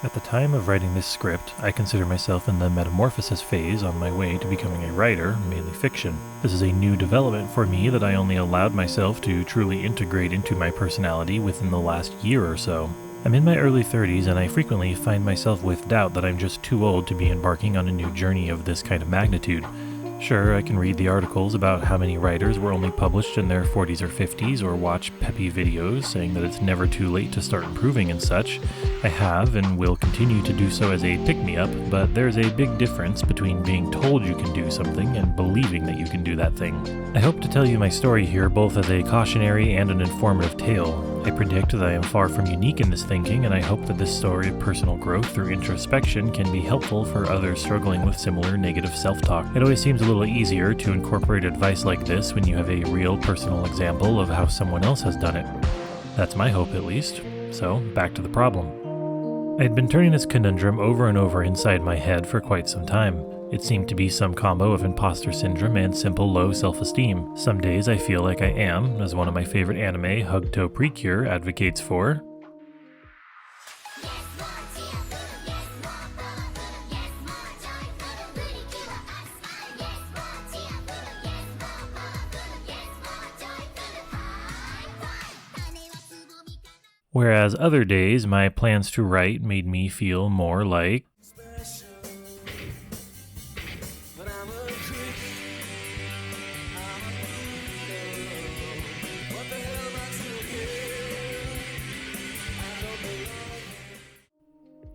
At the time of writing this script, I consider myself in the metamorphosis phase on my way to becoming a writer, mainly fiction. This is a new development for me that I only allowed myself to truly integrate into my personality within the last year or so. I'm in my early 30s and I frequently find myself with doubt that I'm just too old to be embarking on a new journey of this kind of magnitude. Sure, I can read the articles about how many writers were only published in their 40s or 50s, or watch peppy videos saying that it's never too late to start improving and such. I have and will continue to do so as a pick-me-up, but there's a big difference between being told you can do something and believing that you can do that thing. I hope to tell you my story here both as a cautionary and an informative tale. I predict that I am far from unique in this thinking, and I hope that this story of personal growth through introspection can be helpful for others struggling with similar negative self-talk. It always seems a little easier to incorporate advice like this when you have a real personal example of how someone else has done it. That's my hope, at least. So, back to the problem. I had been turning this conundrum over and over inside my head for quite some time. It seemed to be some combo of imposter syndrome and simple low self-esteem. Some days I feel like I am, as one of my favorite anime, Hugto Precure, advocates for. Whereas other days, my plans to write made me feel more like...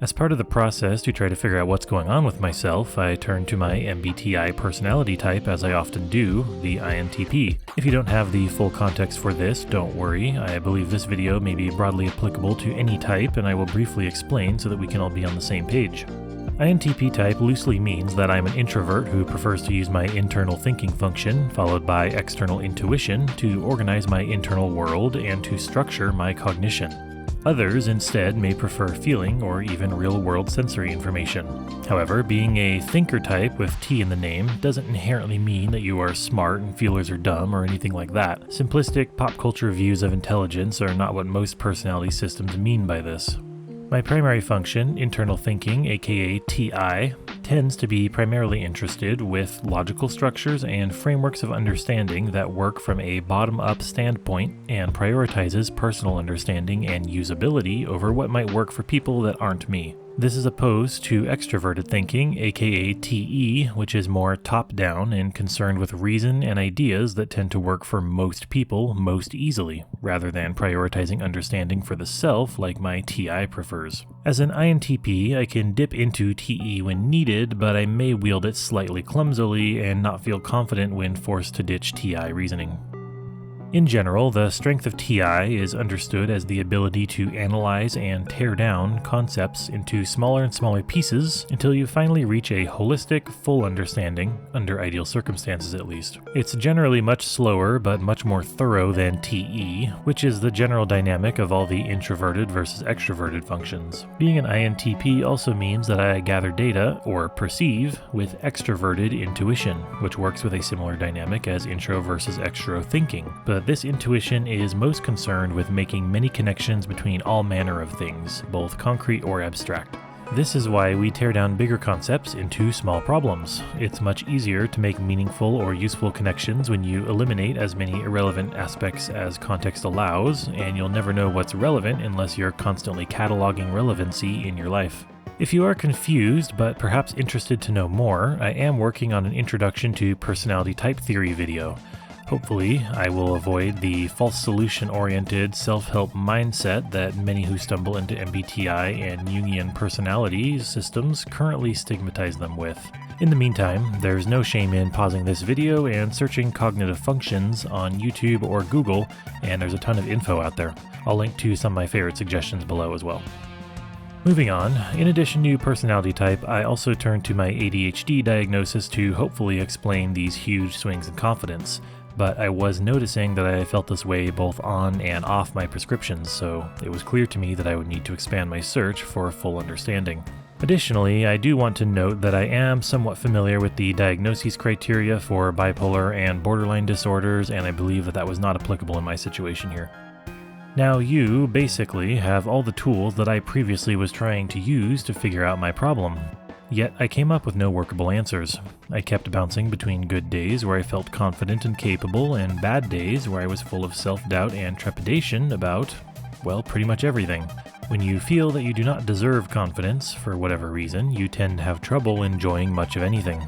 As part of the process to try to figure out what's going on with myself, I turned to my MBTI personality type, as I often do, the INTP. If you don't have the full context for this, don't worry. I believe this video may be broadly applicable to any type, and I will briefly explain so that we can all be on the same page. INTP type loosely means that I'm an introvert who prefers to use my internal thinking function, followed by external intuition, to organize my internal world and to structure my cognition. Others instead may prefer feeling or even real-world sensory information. However, being a thinker type with T in the name doesn't inherently mean that you are smart and feelers are dumb or anything like that. Simplistic pop culture views of intelligence are not what most personality systems mean by this. My primary function, internal thinking, aka TI, tends to be primarily interested with logical structures and frameworks of understanding that work from a bottom-up standpoint and prioritizes personal understanding and usability over what might work for people that aren't me. This is opposed to extroverted thinking, aka TE, which is more top-down and concerned with reason and ideas that tend to work for most people most easily, rather than prioritizing understanding for the self like my TI prefers. As an INTP, I can dip into TE when needed, but I may wield it slightly clumsily and not feel confident when forced to ditch TI reasoning. In general, the strength of TI is understood as the ability to analyze and tear down concepts into smaller and smaller pieces until you finally reach a holistic, full understanding, under ideal circumstances at least. It's generally much slower but much more thorough than TE, which is the general dynamic of all the introverted versus extroverted functions. Being an INTP also means that I gather data, or perceive, with extroverted intuition, which works with a similar dynamic as intro versus extro thinking, but this intuition is most concerned with making many connections between all manner of things, both concrete or abstract. This is why we tear down bigger concepts into small problems. It's much easier to make meaningful or useful connections when you eliminate as many irrelevant aspects as context allows, and you'll never know what's relevant unless you're constantly cataloging relevancy in your life. If you are confused, but perhaps interested to know more, I am working on an introduction to personality type theory video. Hopefully, I will avoid the false solution-oriented self-help mindset that many who stumble into MBTI and Jungian personality systems currently stigmatize them with. In the meantime, there's no shame in pausing this video and searching cognitive functions on YouTube or Google, and there's a ton of info out there. I'll link to some of my favorite suggestions below as well. Moving on, in addition to personality type, I also turned to my ADHD diagnosis to hopefully explain these huge swings in confidence. But I was noticing that I felt this way both on and off my prescriptions, so it was clear to me that I would need to expand my search for a full understanding. Additionally, I do want to note that I am somewhat familiar with the diagnoses criteria for bipolar and borderline disorders, and I believe that that was not applicable in my situation here. Now you, basically, have all the tools that I previously was trying to use to figure out my problem. Yet I came up with no workable answers. I kept bouncing between good days where I felt confident and capable, and bad days where I was full of self-doubt and trepidation about, well, pretty much everything. When you feel that you do not deserve confidence, for whatever reason, you tend to have trouble enjoying much of anything.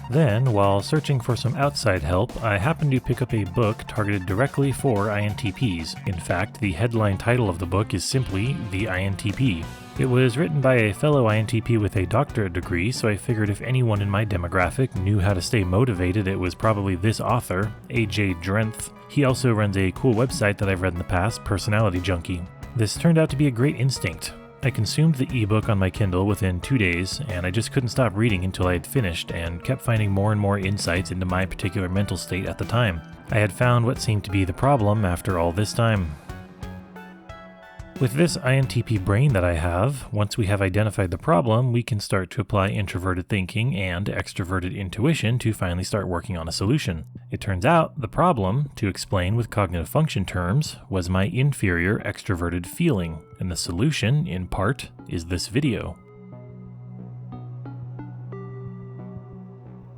Then, while searching for some outside help, I happened to pick up a book targeted directly for INTPs. In fact, the headline title of the book is simply The INTP. It was written by a fellow INTP with a doctorate degree, so I figured if anyone in my demographic knew how to stay motivated, it was probably this author, AJ Drenth. He also runs a cool website that I've read in the past, Personality Junkie. This turned out to be a great instinct. I consumed the ebook on my Kindle within 2 days, and I just couldn't stop reading until I had finished and kept finding more and more insights into my particular mental state at the time. I had found what seemed to be the problem after all this time. With this INTP brain that I have, once we have identified the problem, we can start to apply introverted thinking and extroverted intuition to finally start working on a solution. It turns out the problem, to explain with cognitive function terms, was my inferior extroverted feeling, and the solution, in part, is this video.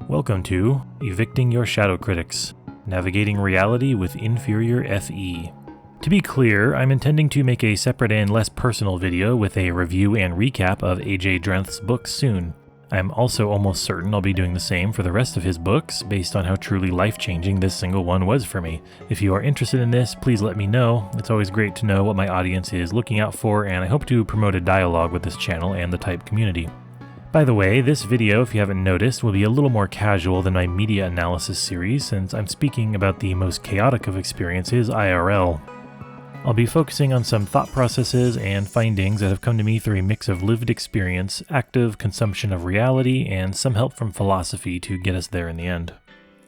Welcome to Evicting Your Shadow Critics, Navigating Reality with Inferior FE. To be clear, I'm intending to make a separate and less personal video with a review and recap of AJ Drenth's book soon. I'm also almost certain I'll be doing the same for the rest of his books, based on how truly life-changing this single one was for me. If you are interested in this, please let me know. It's always great to know what my audience is looking out for, and I hope to promote a dialogue with this channel and the type community. By the way, this video, if you haven't noticed, will be a little more casual than my media analysis series, since I'm speaking about the most chaotic of experiences, IRL. I'll be focusing on some thought processes and findings that have come to me through a mix of lived experience, active consumption of reality, and some help from philosophy to get us there in the end.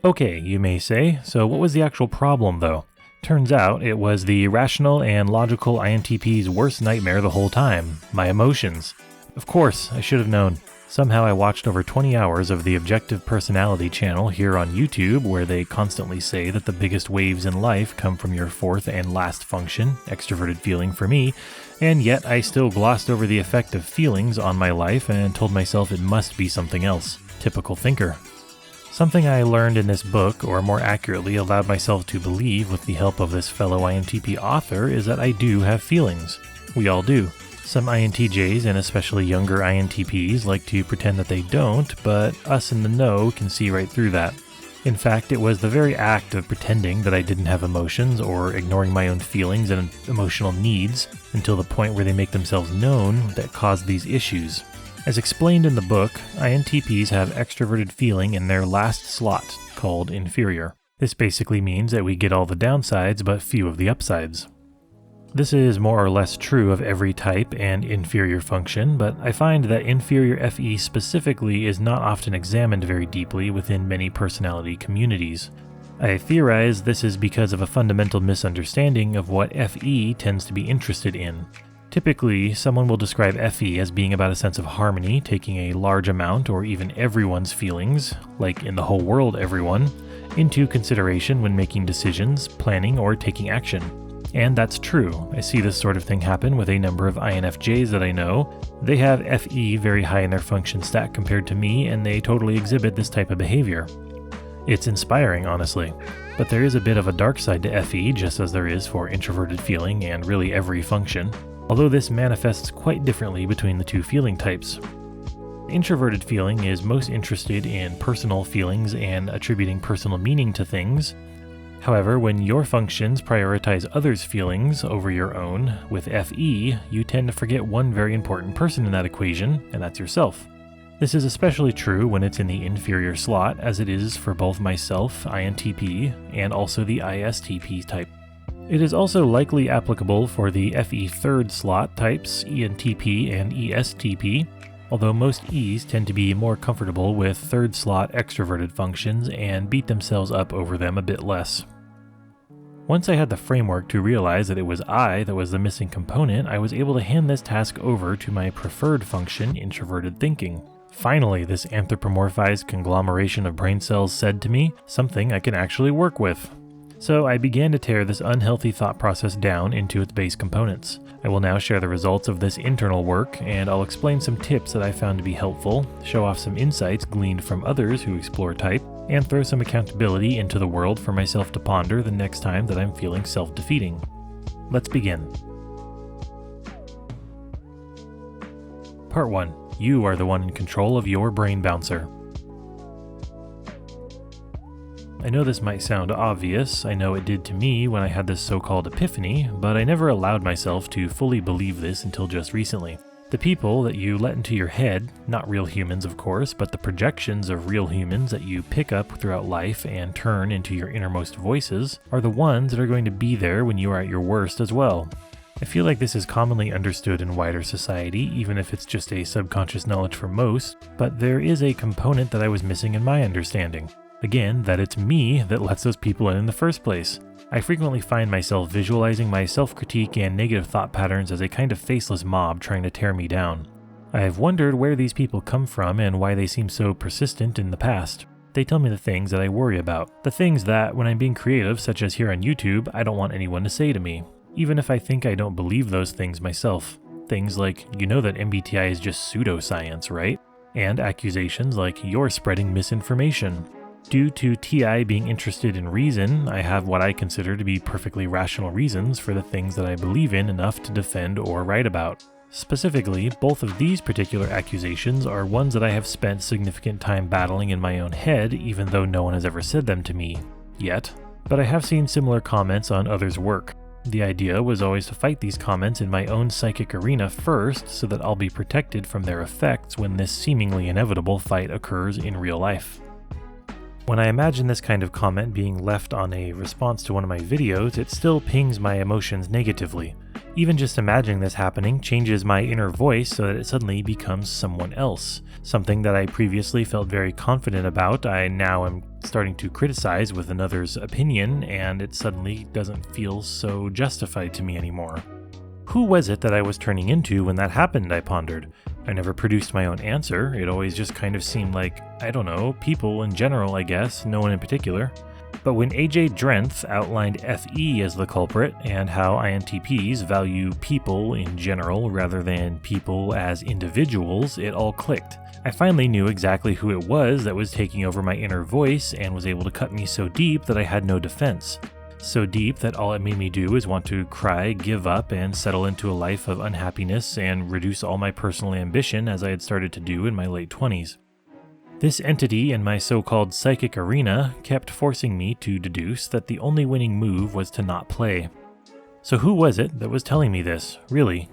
Okay, you may say, so what was the actual problem though? Turns out it was the rational and logical INTP's worst nightmare the whole time, my emotions. Of course, I should have known. Somehow I watched over 20 hours of the Objective Personality channel here on YouTube, where they constantly say that the biggest waves in life come from your fourth and last function, extroverted feeling for me, and yet I still glossed over the effect of feelings on my life and told myself it must be something else. Typical thinker. Something I learned in this book, or more accurately allowed myself to believe with the help of this fellow INTP author, is that I do have feelings. We all do. Some INTJs, and especially younger INTPs, like to pretend that they don't, but us in the know can see right through that. In fact, it was the very act of pretending that I didn't have emotions or ignoring my own feelings and emotional needs until the point where they make themselves known that caused these issues. As explained in the book, INTPs have extroverted feeling in their last slot, called inferior. This basically means that we get all the downsides but few of the upsides. This is more or less true of every type and inferior function, but I find that inferior FE specifically is not often examined very deeply within many personality communities. I theorize this is because of a fundamental misunderstanding of what FE tends to be interested in. Typically, someone will describe FE as being about a sense of harmony, taking a large amount or even everyone's feelings, like in the whole world everyone, into consideration when making decisions, planning, or taking action. And that's true. I see this sort of thing happen with a number of INFJs that I know. They have FE very high in their function stack compared to me, and they totally exhibit this type of behavior. It's inspiring, honestly. But there is a bit of a dark side to FE, just as there is for introverted feeling and really every function, although this manifests quite differently between the two feeling types. Introverted feeling is most interested in personal feelings and attributing personal meaning to things. However, when your functions prioritize others' feelings over your own, with FE, you tend to forget one very important person in that equation, and that's yourself. This is especially true when it's in the inferior slot, as it is for both myself, INTP, and also the ISTP type. It is also likely applicable for the FE third slot types, ENTP and ESTP, although most E's tend to be more comfortable with third slot extroverted functions and beat themselves up over them a bit less. Once I had the framework to realize that it was I that was the missing component, I was able to hand this task over to my preferred function, introverted thinking. Finally, this anthropomorphized conglomeration of brain cells said to me, something I can actually work with. So I began to tear this unhealthy thought process down into its base components. I will now share the results of this internal work, and I'll explain some tips that I found to be helpful, show off some insights gleaned from others who explore type, and throw some accountability into the world for myself to ponder the next time that I'm feeling self-defeating. Let's begin. Part 1. You are the one in control of your brain bouncer. I know this might sound obvious, I know it did to me when I had this so-called epiphany, but I never allowed myself to fully believe this until just recently. The people that you let into your head, not real humans of course, but the projections of real humans that you pick up throughout life and turn into your innermost voices, are the ones that are going to be there when you are at your worst as well. I feel like this is commonly understood in wider society, even if it's just a subconscious knowledge for most, but there is a component that I was missing in my understanding. Again, that it's me that lets those people in the first place. I frequently find myself visualizing my self-critique and negative thought patterns as a kind of faceless mob trying to tear me down. I have wondered where these people come from and why they seem so persistent in the past. They tell me the things that I worry about, the things that, when I'm being creative, such as here on YouTube, I don't want anyone to say to me, even if I think I don't believe those things myself. Things like, you know that MBTI is just pseudoscience, right? And accusations like, you're spreading misinformation. Due to TI being interested in reason, I have what I consider to be perfectly rational reasons for the things that I believe in enough to defend or write about. Specifically, both of these particular accusations are ones that I have spent significant time battling in my own head, even though no one has ever said them to me, yet. But I have seen similar comments on others' work. The idea was always to fight these comments in my own psychic arena first, so that I'll be protected from their effects when this seemingly inevitable fight occurs in real life. When I imagine this kind of comment being left on a response to one of my videos, it still pings my emotions negatively. Even just imagining this happening changes my inner voice so that it suddenly becomes someone else. Something that I previously felt very confident about, I now am starting to criticize with another's opinion, and it suddenly doesn't feel so justified to me anymore. Who was it that I was turning into when that happened, I pondered. I never produced my own answer, it always just kind of seemed like, I don't know, people in general I guess, no one in particular. But when AJ Drenth outlined FE as the culprit, and how INTPs value people in general rather than people as individuals, it all clicked. I finally knew exactly who it was that was taking over my inner voice and was able to cut me so deep that I had no defense. So deep that all it made me do is want to cry, give up, and settle into a life of unhappiness and reduce all my personal ambition as I had started to do in my late 20s. This entity in my so-called psychic arena kept forcing me to deduce that the only winning move was to not play. So who was it that was telling me this, really?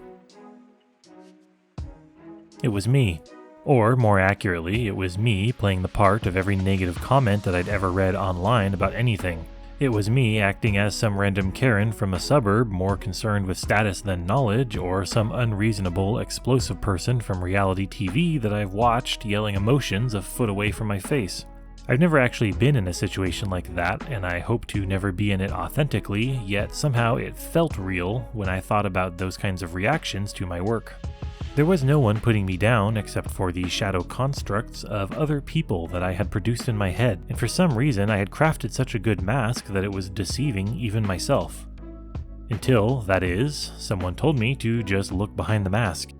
It was me. Or, more accurately, it was me playing the part of every negative comment that I'd ever read online about anything. It was me acting as some random Karen from a suburb more concerned with status than knowledge, or some unreasonable, explosive person from reality TV that I've watched yelling emotions a foot away from my face. I've never actually been in a situation like that, and I hope to never be in it authentically, yet somehow it felt real when I thought about those kinds of reactions to my work. There was no one putting me down except for the shadow constructs of other people that I had produced in my head, and for some reason I had crafted such a good mask that it was deceiving even myself. Until, that is, someone told me to just look behind the mask.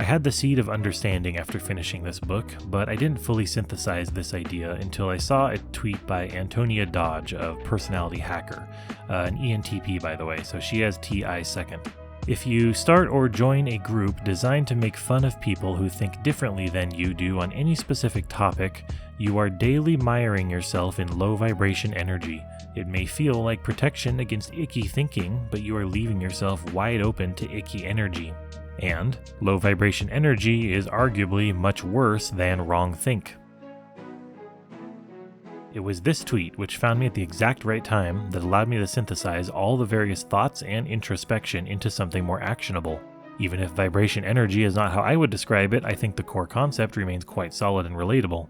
I had the seed of understanding after finishing this book, but I didn't fully synthesize this idea until I saw a tweet by Antonia Dodge of Personality Hacker, an ENTP by the way, so she has TI second. If you start or join a group designed to make fun of people who think differently than you do on any specific topic, you are daily miring yourself in low vibration energy. It may feel like protection against icky thinking, but you are leaving yourself wide open to icky energy. And low vibration energy is arguably much worse than wrong think. It was this tweet, which found me at the exact right time, that allowed me to synthesize all the various thoughts and introspection into something more actionable. Even if vibration energy is not how I would describe it, I think the core concept remains quite solid and relatable.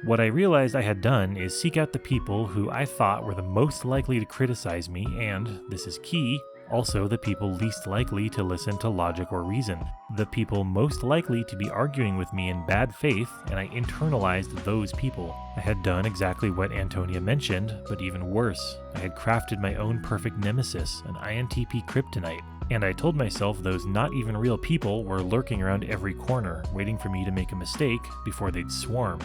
What I realized I had done is seek out the people who I thought were the most likely to criticize me and, this is key, also the people least likely to listen to logic or reason, the people most likely to be arguing with me in bad faith, and I internalized those people. I had done exactly what Antonia mentioned, but even worse. I had crafted my own perfect nemesis, an INTP kryptonite, and I told myself those not even real people were lurking around every corner, waiting for me to make a mistake before they'd swarm.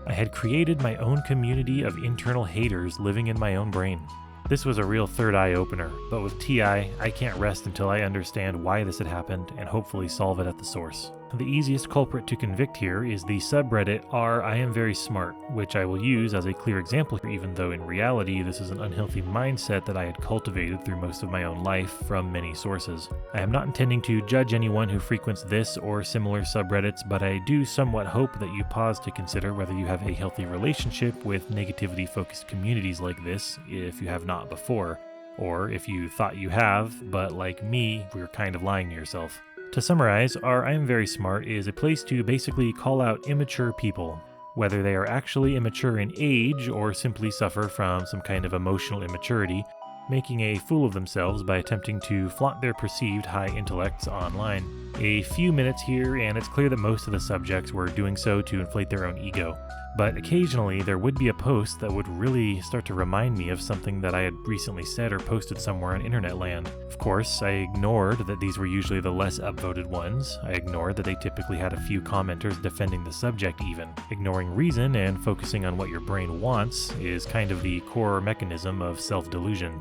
I had created my own community of internal haters living in my own brain. This was a real third eye opener, but with TI, I can't rest until I understand why this had happened and hopefully solve it at the source. The easiest culprit to convict here is the subreddit r/I am very smart, which I will use as a clear example here, even though in reality this is an unhealthy mindset that I had cultivated through most of my own life from many sources. I am not intending to judge anyone who frequents this or similar subreddits, but I do somewhat hope that you pause to consider whether you have a healthy relationship with negativity-focused communities like this, if you have not before, or if you thought you have, but like me, you're kind of lying to yourself. To summarize, I Am Very Smart is a place to basically call out immature people, whether they are actually immature in age or simply suffer from some kind of emotional immaturity, making a fool of themselves by attempting to flaunt their perceived high intellects online. A few minutes here, and it's clear that most of the subjects were doing so to inflate their own ego. But occasionally there would be a post that would really start to remind me of something that I had recently said or posted somewhere on internet land. Of course, I ignored that these were usually the less upvoted ones. I ignored that they typically had a few commenters defending the subject even. Ignoring reason and focusing on what your brain wants is kind of the core mechanism of self-delusion.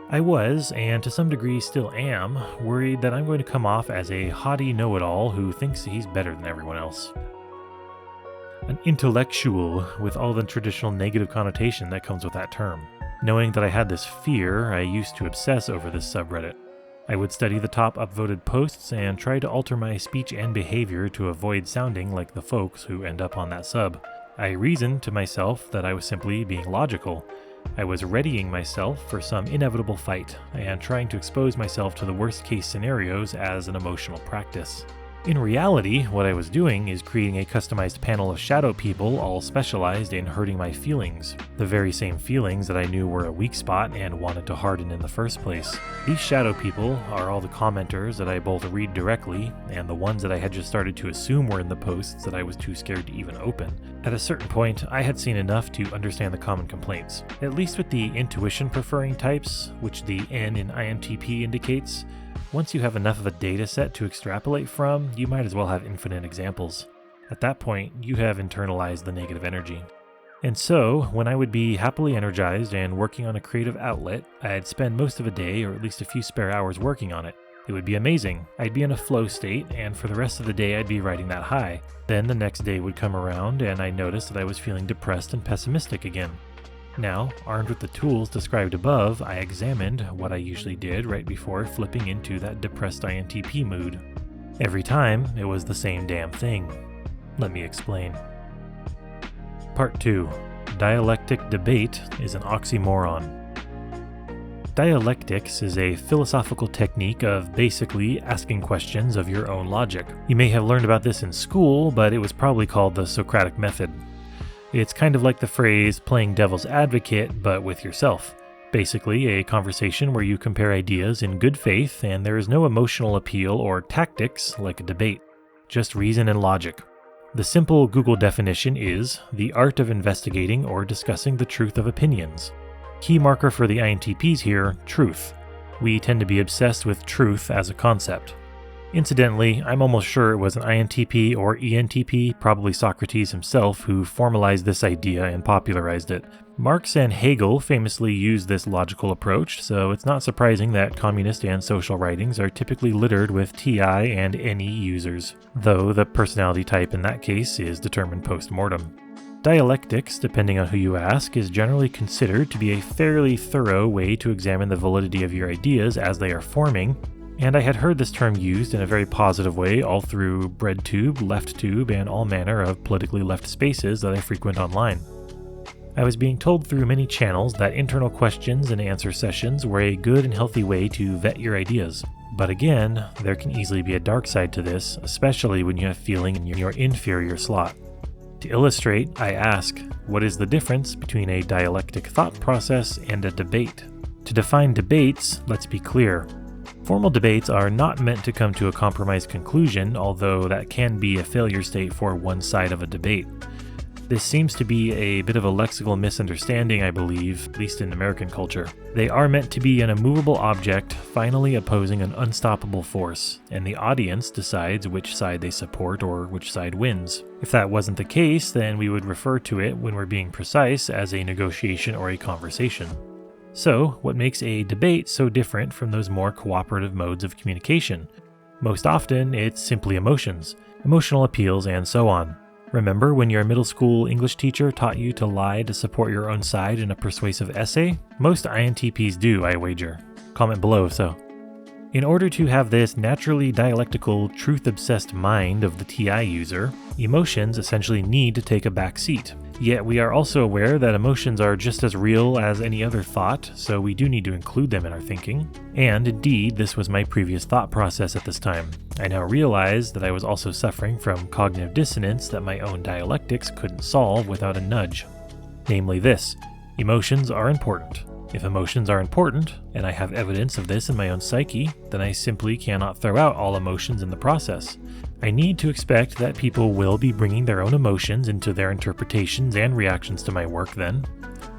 I was, and to some degree still am, worried that I'm going to come off as a haughty know-it-all who thinks he's better than everyone else. An intellectual, with all the traditional negative connotation that comes with that term. Knowing that I had this fear, I used to obsess over this subreddit. I would study the top upvoted posts and try to alter my speech and behavior to avoid sounding like the folks who end up on that sub. I reasoned to myself that I was simply being logical. I was readying myself for some inevitable fight, and trying to expose myself to the worst-case scenarios as an emotional practice. In reality, what I was doing is creating a customized panel of shadow people all specialized in hurting my feelings, the very same feelings that I knew were a weak spot and wanted to harden in the first place. These shadow people are all the commenters that I both read directly, and the ones that I had just started to assume were in the posts that I was too scared to even open. At a certain point, I had seen enough to understand the common complaints, at least with the intuition-preferring types, which the N in INTP indicates. Once you have enough of a data set to extrapolate from, you might as well have infinite examples. At that point, you have internalized the negative energy. And so, when I would be happily energized and working on a creative outlet, I'd spend most of a day or at least a few spare hours working on it. It would be amazing. I'd be in a flow state, and for the rest of the day I'd be riding that high. Then the next day would come around, and I noticed that I was feeling depressed and pessimistic again. Now, armed with the tools described above, I examined what I usually did right before flipping into that depressed INTP mood. Every time, it was the same damn thing. Let me explain. Part 2. Dialectic debate is an oxymoron. Dialectics is a philosophical technique of basically asking questions of your own logic. You may have learned about this in school, but it was probably called the Socratic method. It's kind of like the phrase playing devil's advocate, but with yourself. Basically, a conversation where you compare ideas in good faith and there is no emotional appeal or tactics like a debate, just reason and logic. The simple Google definition is the art of investigating or discussing the truth of opinions. Key marker for the INTPs here, truth. We tend to be obsessed with truth as a concept. Incidentally, I'm almost sure it was an INTP or ENTP, probably Socrates himself, who formalized this idea and popularized it. Marx and Hegel famously used this logical approach, so it's not surprising that communist and social writings are typically littered with TI and NE users, though the personality type in that case is determined post-mortem. Dialectics, depending on who you ask, is generally considered to be a fairly thorough way to examine the validity of your ideas as they are forming, and I had heard this term used in a very positive way all through BreadTube, LeftTube, and all manner of politically left spaces that I frequent online. I was being told through many channels that internal questions and answer sessions were a good and healthy way to vet your ideas. But again, there can easily be a dark side to this, especially when you have feeling in your inferior slot. To illustrate, I ask, what is the difference between a dialectic thought process and a debate? To define debates, let's be clear. Formal debates are not meant to come to a compromised conclusion, although that can be a failure state for one side of a debate. This seems to be a bit of a lexical misunderstanding, I believe, at least in American culture. They are meant to be an immovable object finally opposing an unstoppable force, and the audience decides which side they support or which side wins. If that wasn't the case, then we would refer to it, when we're being precise, as a negotiation or a conversation. So, what makes a debate so different from those more cooperative modes of communication? Most often, it's simply emotions, emotional appeals, and so on. Remember when your middle school English teacher taught you to lie to support your own side in a persuasive essay? Most INTPs do, I wager. Comment below if so. In order to have this naturally dialectical, truth-obsessed mind of the TI user, emotions essentially need to take a back seat. Yet we are also aware that emotions are just as real as any other thought, so we do need to include them in our thinking. And indeed, this was my previous thought process at this time. I now realize that I was also suffering from cognitive dissonance that my own dialectics couldn't solve without a nudge. Namely this: emotions are important. If emotions are important, and I have evidence of this in my own psyche, then I simply cannot throw out all emotions in the process. I need to expect that people will be bringing their own emotions into their interpretations and reactions to my work then.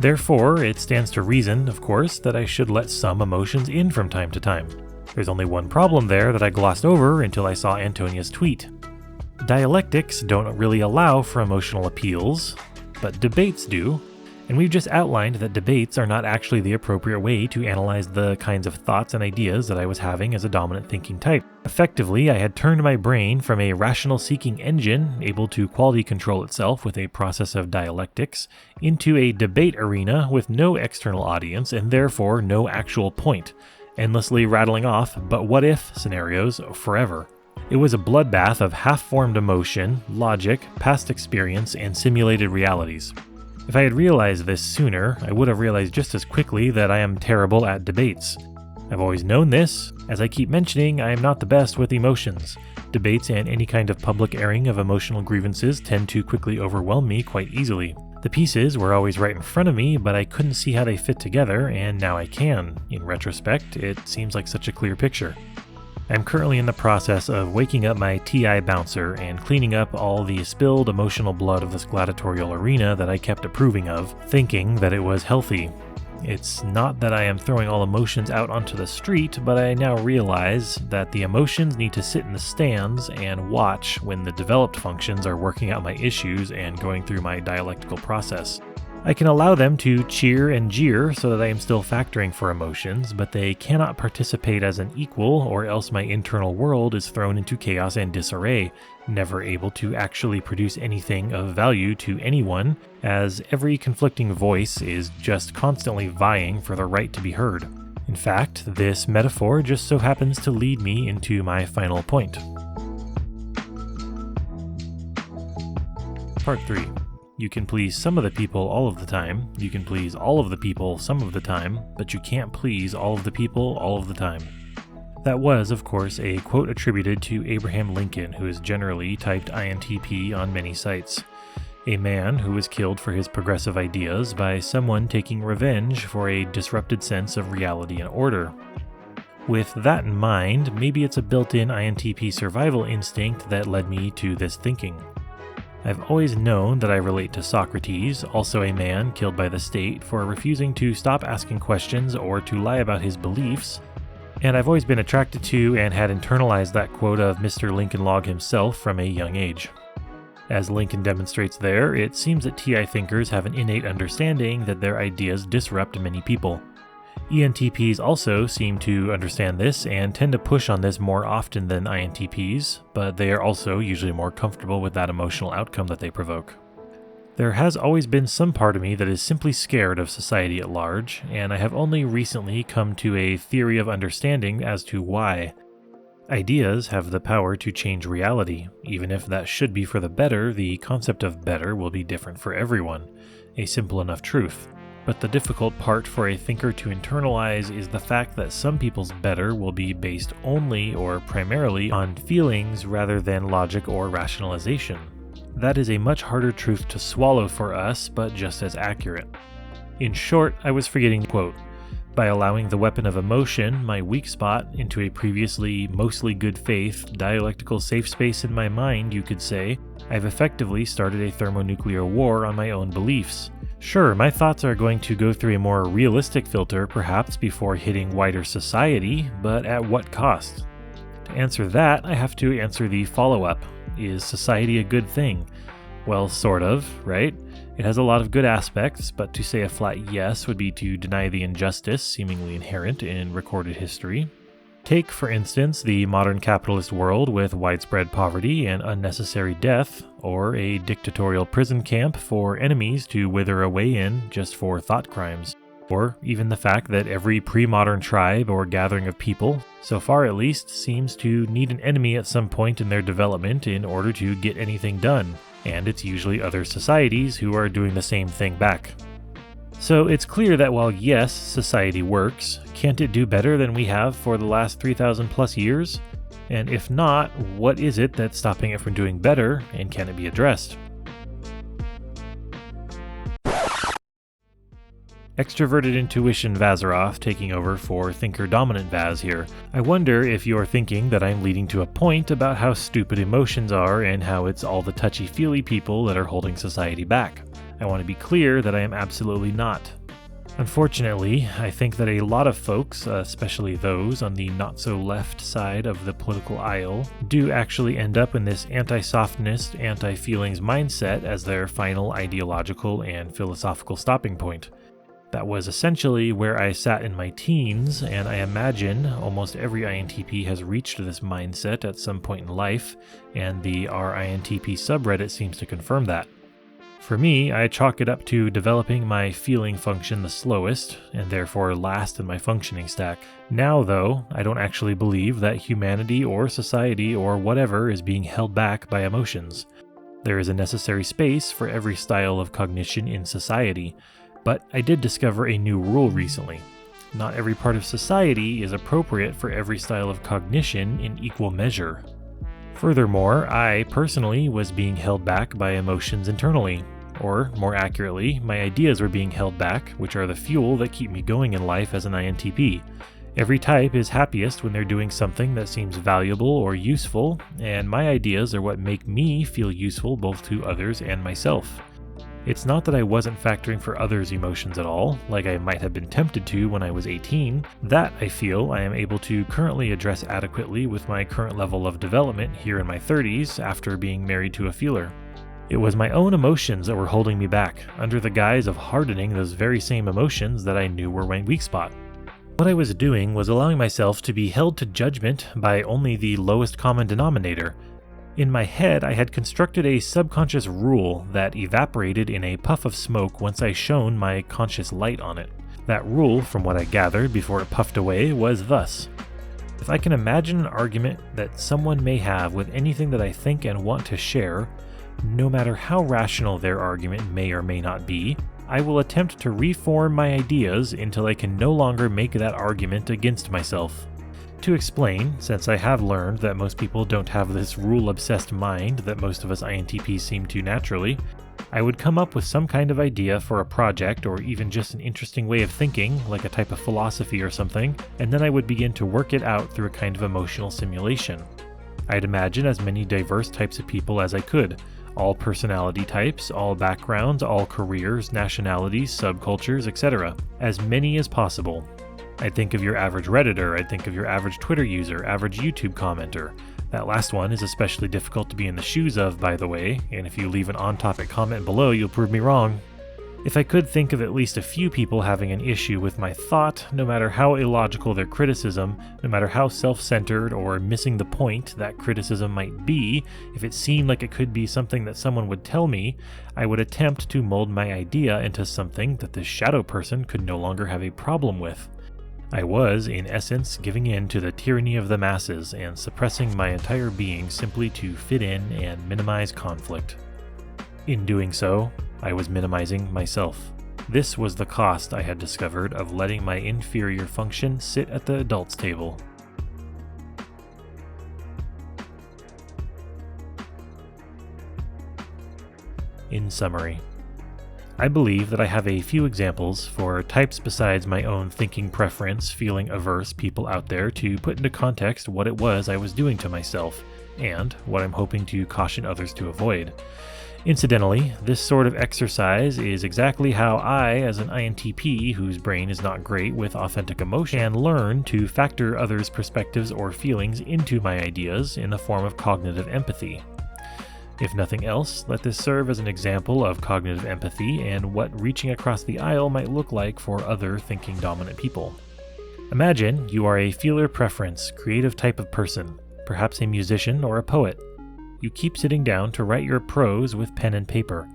Therefore, it stands to reason, of course, that I should let some emotions in from time to time. There's only one problem there that I glossed over until I saw Antonia's tweet. Dialectics don't really allow for emotional appeals, but debates do. And we've just outlined that debates are not actually the appropriate way to analyze the kinds of thoughts and ideas that I was having as a dominant thinking type. Effectively, I had turned my brain from a rational seeking engine, able to quality control itself with a process of dialectics, into a debate arena with no external audience and therefore no actual point, endlessly rattling off "but what if" scenarios forever. It was a bloodbath of half-formed emotion, logic, past experience, and simulated realities. If I had realized this sooner, I would have realized just as quickly that I am terrible at debates. I've always known this. As I keep mentioning, I am not the best with emotions. Debates and any kind of public airing of emotional grievances tend to quickly overwhelm me quite easily. The pieces were always right in front of me, but I couldn't see how they fit together, and now I can. In retrospect, it seems like such a clear picture. I'm currently in the process of waking up my TI bouncer and cleaning up all the spilled emotional blood of this gladiatorial arena that I kept approving of, thinking that it was healthy. It's not that I am throwing all emotions out onto the street, but I now realize that the emotions need to sit in the stands and watch when the developed functions are working out my issues and going through my dialectical process. I can allow them to cheer and jeer so that I am still factoring for emotions, but they cannot participate as an equal, or else my internal world is thrown into chaos and disarray, never able to actually produce anything of value to anyone, as every conflicting voice is just constantly vying for the right to be heard. In fact, this metaphor just so happens to lead me into my final point. Part 3. You can please some of the people all of the time, you can please all of the people some of the time, but you can't please all of the people all of the time. That was, of course, a quote attributed to Abraham Lincoln, who is generally typed INTP on many sites. A man who was killed for his progressive ideas by someone taking revenge for a disrupted sense of reality and order. With that in mind, maybe it's a built-in INTP survival instinct that led me to this thinking. I've always known that I relate to Socrates, also a man killed by the state for refusing to stop asking questions or to lie about his beliefs, and I've always been attracted to and had internalized that quote of Mr. Lincoln Log himself from a young age. As Lincoln demonstrates there, it seems that TI thinkers have an innate understanding that their ideas disrupt many people. ENTPs also seem to understand this and tend to push on this more often than INTPs, but they are also usually more comfortable with that emotional outcome that they provoke. There has always been some part of me that is simply scared of society at large, and I have only recently come to a theory of understanding as to why. Ideas have the power to change reality. Even if that should be for the better, the concept of better will be different for everyone. A simple enough truth. But the difficult part for a thinker to internalize is the fact that some people's better will be based only or primarily on feelings rather than logic or rationalization. That is a much harder truth to swallow for us, but just as accurate. In short, I was forgetting, quote, by allowing the weapon of emotion, my weak spot, into a previously mostly good faith, dialectical safe space in my mind, you could say, I've effectively started a thermonuclear war on my own beliefs. Sure, my thoughts are going to go through a more realistic filter perhaps before hitting wider society, but at what cost? To answer that, I have to answer the follow-up. Is society a good thing? Well, sort of, right? It has a lot of good aspects, but to say a flat yes would be to deny the injustice seemingly inherent in recorded history. Take, for instance, the modern capitalist world with widespread poverty and unnecessary death, or a dictatorial prison camp for enemies to wither away in just for thought crimes. Or even the fact that every pre-modern tribe or gathering of people, so far at least, seems to need an enemy at some point in their development in order to get anything done. And it's usually other societies who are doing the same thing back. So it's clear that while yes, society works, can't it do better than we have for the last 3,000 plus years? And if not, what is it that's stopping it from doing better, and can it be addressed? Extroverted intuition Vazzaroth taking over for thinker-dominant Vaz here. I wonder if you're thinking that I'm leading to a point about how stupid emotions are and how it's all the touchy-feely people that are holding society back. I want to be clear that I am absolutely not. Unfortunately, I think that a lot of folks, especially those on the not-so-left side of the political aisle, do actually end up in this anti-softness, anti-feelings mindset as their final ideological and philosophical stopping point. That was essentially where I sat in my teens, and I imagine almost every INTP has reached this mindset at some point in life, and the RINTP subreddit seems to confirm that. For me, I chalk it up to developing my feeling function the slowest, and therefore last in my functioning stack. Now, though, I don't actually believe that humanity or society or whatever is being held back by emotions. There is a necessary space for every style of cognition in society. But I did discover a new rule recently. Not every part of society is appropriate for every style of cognition in equal measure. Furthermore, I personally was being held back by emotions internally. Or, more accurately, my ideas were being held back, which are the fuel that keep me going in life as an INTP. Every type is happiest when they're doing something that seems valuable or useful, and my ideas are what make me feel useful both to others and myself. It's not that I wasn't factoring for others' emotions at all, like I might have been tempted to when I was 18. That, I feel, I am able to currently address adequately with my current level of development here in my 30s after being married to a feeler. It was my own emotions that were holding me back, under the guise of hardening those very same emotions that I knew were my weak spot. What I was doing was allowing myself to be held to judgment by only the lowest common denominator. In my head, I had constructed a subconscious rule that evaporated in a puff of smoke once I shone my conscious light on it. That rule, from what I gathered before it puffed away, was thus. If I can imagine an argument that someone may have with anything that I think and want to share, no matter how rational their argument may or may not be, I will attempt to reform my ideas until I can no longer make that argument against myself. To explain, since I have learned that most people don't have this rule-obsessed mind that most of us INTPs seem to naturally, I would come up with some kind of idea for a project or even just an interesting way of thinking, like a type of philosophy or something, and then I would begin to work it out through a kind of emotional simulation. I'd imagine as many diverse types of people as I could, all personality types, all backgrounds, all careers, nationalities, subcultures, etc. As many as possible. I'd think of your average Redditor, I'd think of your average Twitter user, average YouTube commenter. That last one is especially difficult to be in the shoes of, by the way, and if you leave an on-topic comment below, you'll prove me wrong. If I could think of at least a few people having an issue with my thought, no matter how illogical their criticism, no matter how self-centered or missing the point that criticism might be, if it seemed like it could be something that someone would tell me, I would attempt to mold my idea into something that this shadow person could no longer have a problem with. I was, in essence, giving in to the tyranny of the masses and suppressing my entire being simply to fit in and minimize conflict. In doing so, I was minimizing myself. This was the cost I had discovered of letting my inferior function sit at the adults' table. In summary, I believe that I have a few examples for types besides my own thinking preference, feeling averse people out there to put into context what it was I was doing to myself, and what I'm hoping to caution others to avoid. Incidentally, this sort of exercise is exactly how I, as an INTP whose brain is not great with authentic emotion, can learn to factor others' perspectives or feelings into my ideas in the form of cognitive empathy. If nothing else, let this serve as an example of cognitive empathy and what reaching across the aisle might look like for other thinking dominant people. Imagine you are a feeler preference, creative type of person, perhaps a musician or a poet. You keep sitting down to write your prose with pen and paper.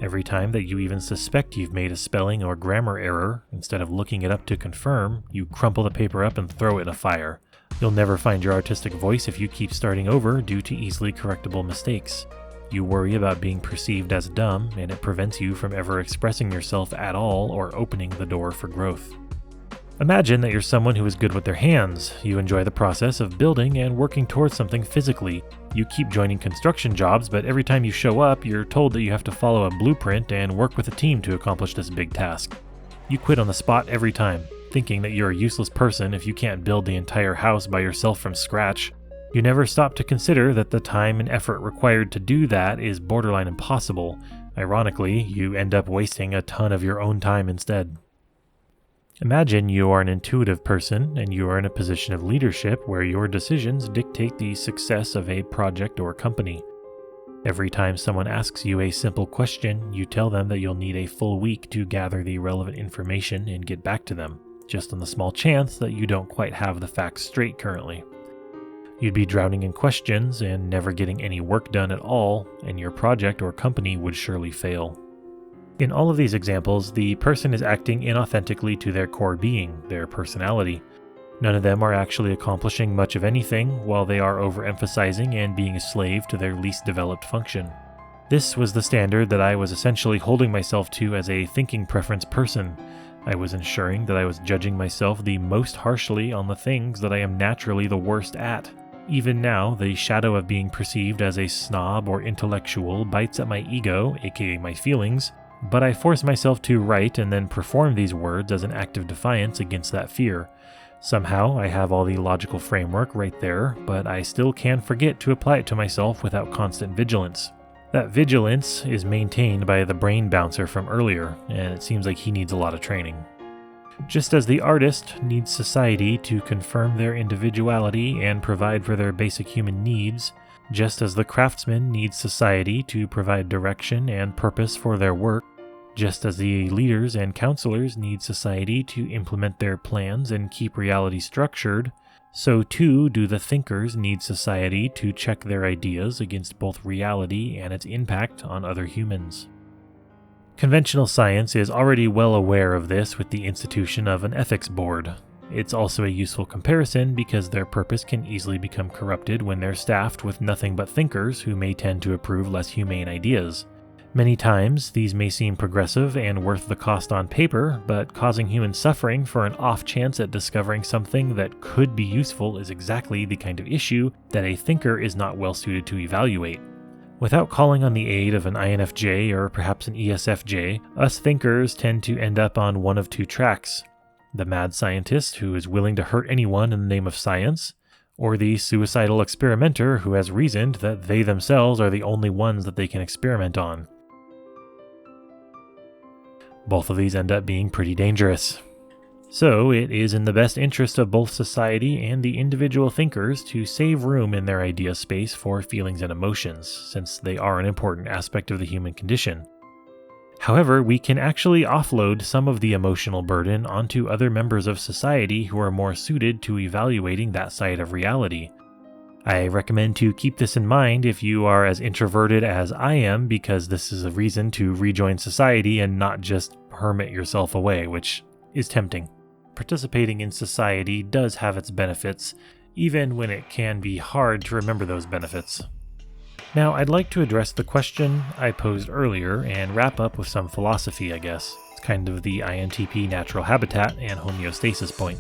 Every time that you even suspect you've made a spelling or grammar error, instead of looking it up to confirm, you crumple the paper up and throw it in a fire. You'll never find your artistic voice if you keep starting over due to easily correctable mistakes. You worry about being perceived as dumb, and it prevents you from ever expressing yourself at all or opening the door for growth. Imagine that you're someone who is good with their hands. You enjoy the process of building and working towards something physically. You keep joining construction jobs, but every time you show up, you're told that you have to follow a blueprint and work with a team to accomplish this big task. You quit on the spot every time, thinking that you're a useless person if you can't build the entire house by yourself from scratch. You never stop to consider that the time and effort required to do that is borderline impossible. Ironically, you end up wasting a ton of your own time instead. Imagine you are an intuitive person and you are in a position of leadership where your decisions dictate the success of a project or company. Every time someone asks you a simple question, you tell them that you'll need a full week to gather the relevant information and get back to them, just on the small chance that you don't quite have the facts straight currently. You'd be drowning in questions and never getting any work done at all, and your project or company would surely fail. In all of these examples, the person is acting inauthentically to their core being, their personality. None of them are actually accomplishing much of anything, while they are overemphasizing and being a slave to their least developed function. This was the standard that I was essentially holding myself to as a thinking preference person. I was ensuring that I was judging myself the most harshly on the things that I am naturally the worst at. Even now, the shadow of being perceived as a snob or intellectual bites at my ego, aka my feelings, but I force myself to write and then perform these words as an act of defiance against that fear. Somehow, I have all the logical framework right there, but I still can forget to apply it to myself without constant vigilance. That vigilance is maintained by the brain bouncer from earlier, and it seems like he needs a lot of training. Just as the artist needs society to confirm their individuality and provide for their basic human needs, just as the craftsman needs society to provide direction and purpose for their work, just as the leaders and counselors need society to implement their plans and keep reality structured, so too do the thinkers need society to check their ideas against both reality and its impact on other humans. Conventional science is already well aware of this with the institution of an ethics board. It's also a useful comparison because their purpose can easily become corrupted when they're staffed with nothing but thinkers who may tend to approve less humane ideas. Many times, these may seem progressive and worth the cost on paper, but causing human suffering for an off chance at discovering something that could be useful is exactly the kind of issue that a thinker is not well suited to evaluate. Without calling on the aid of an INFJ or perhaps an ESFJ, us thinkers tend to end up on one of two tracks: the mad scientist who is willing to hurt anyone in the name of science, or the suicidal experimenter who has reasoned that they themselves are the only ones that they can experiment on. Both of these end up being pretty dangerous. So it is in the best interest of both society and the individual thinkers to save room in their idea space for feelings and emotions, since they are an important aspect of the human condition. However, we can actually offload some of the emotional burden onto other members of society who are more suited to evaluating that side of reality. I recommend to keep this in mind if you are as introverted as I am, because this is a reason to rejoin society and not just hermit yourself away, which is tempting. Participating in society does have its benefits, even when it can be hard to remember those benefits. Now, I'd like to address the question I posed earlier and wrap up with some philosophy, I guess. It's kind of the INTP natural habitat and homeostasis point.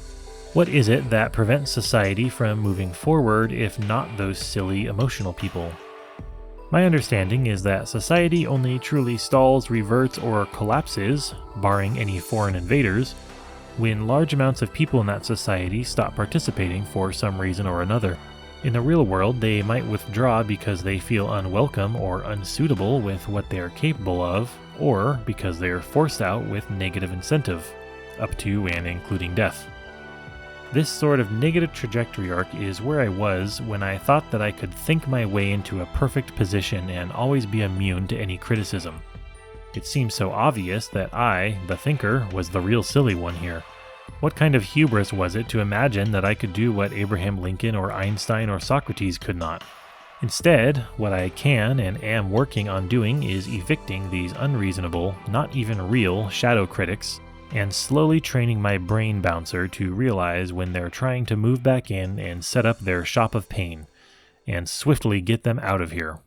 What is it that prevents society from moving forward if not those silly emotional people? My understanding is that society only truly stalls, reverts, or collapses, barring any foreign invaders, when large amounts of people in that society stop participating for some reason or another. In the real world, they might withdraw because they feel unwelcome or unsuitable with what they are capable of, or because they are forced out with negative incentive, up to and including death. This sort of negative trajectory arc is where I was when I thought that I could think my way into a perfect position and always be immune to any criticism. It seems so obvious that I, the thinker, was the real silly one here. What kind of hubris was it to imagine that I could do what Abraham Lincoln or Einstein or Socrates could not? Instead, what I can and am working on doing is evicting these unreasonable, not even real, shadow critics, and slowly training my brain bouncer to realize when they're trying to move back in and set up their shop of pain, and swiftly get them out of here.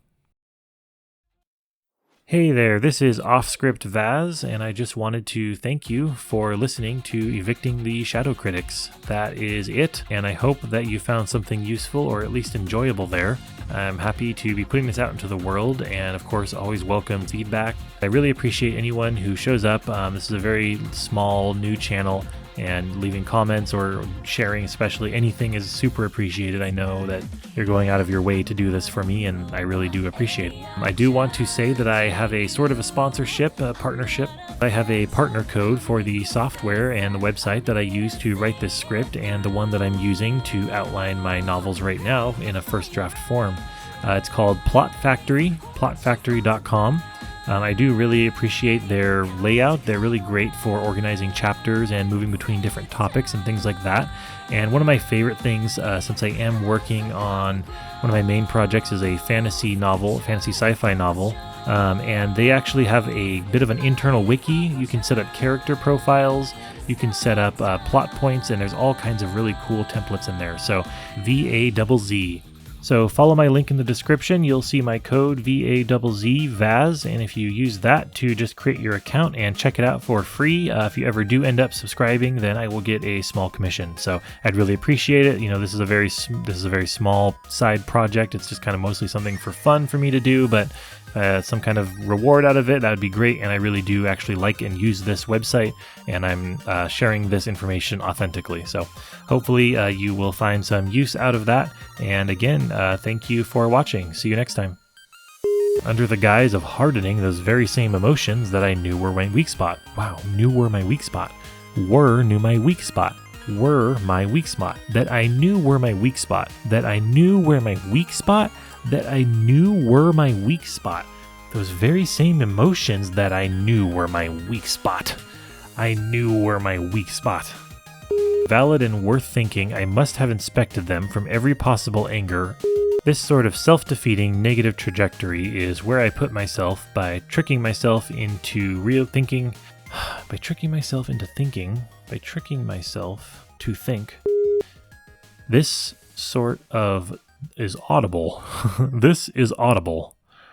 Hey there, this is Off-Script Vaz, and I just wanted to thank you for listening to Evicting the Shadow Critics. That is it, and I hope that you found something useful or at least enjoyable there. I'm happy to be putting this out into the world, and of course always welcome feedback. I really appreciate anyone who shows up. This is a very small new channel, and leaving comments or sharing especially anything is super appreciated. I know that you're going out of your way to do this for me, and I really do appreciate it. I do want to say that I have a sort of a sponsorship, a partnership. I have a partner code for the software and the website that I use to write this script, and the one that I'm using to outline my novels right now in a first draft form. It's called Plot Factory, plotfactory.com. I do really appreciate their layout. They're really great for organizing chapters and moving between different topics and things like that. And one of my favorite things, since I am working on one of my main projects, is a fantasy novel, fantasy sci-fi novel. And they actually have a bit of an internal wiki. You can set up character profiles, you can set up plot points, and there's all kinds of really cool templates in there. So VAZZ. So follow my link in the description. You'll see my code VAZZ, Vaz, and if you use that to just create your account and check it out for free, if you ever do end up subscribing, then I will get a small commission. So I'd really appreciate it. You know, this is a very small side project. It's just kind of mostly something for fun for me to do, but some kind of reward out of it, that would be great. And I really do actually like and use this website, and I'm sharing this information authentically. So hopefully you will find some use out of that. And again, thank you for watching. See you next time. Under the guise of hardening those very same emotions that I knew were my weak spot. Wow, knew were my weak spot. Knew my weak spot. Were my weak spot. That I knew were my weak spot. That I knew were my weak spot. That I knew were my weak spot. Those very same emotions that I knew were my weak spot. I knew were my weak spot. Valid and worth thinking, I must have inspected them from every possible angle. This sort of self-defeating negative trajectory is where I put myself by tricking myself into real thinking, by tricking myself into thinking, by tricking myself to think. This sort of is audible. This is audible.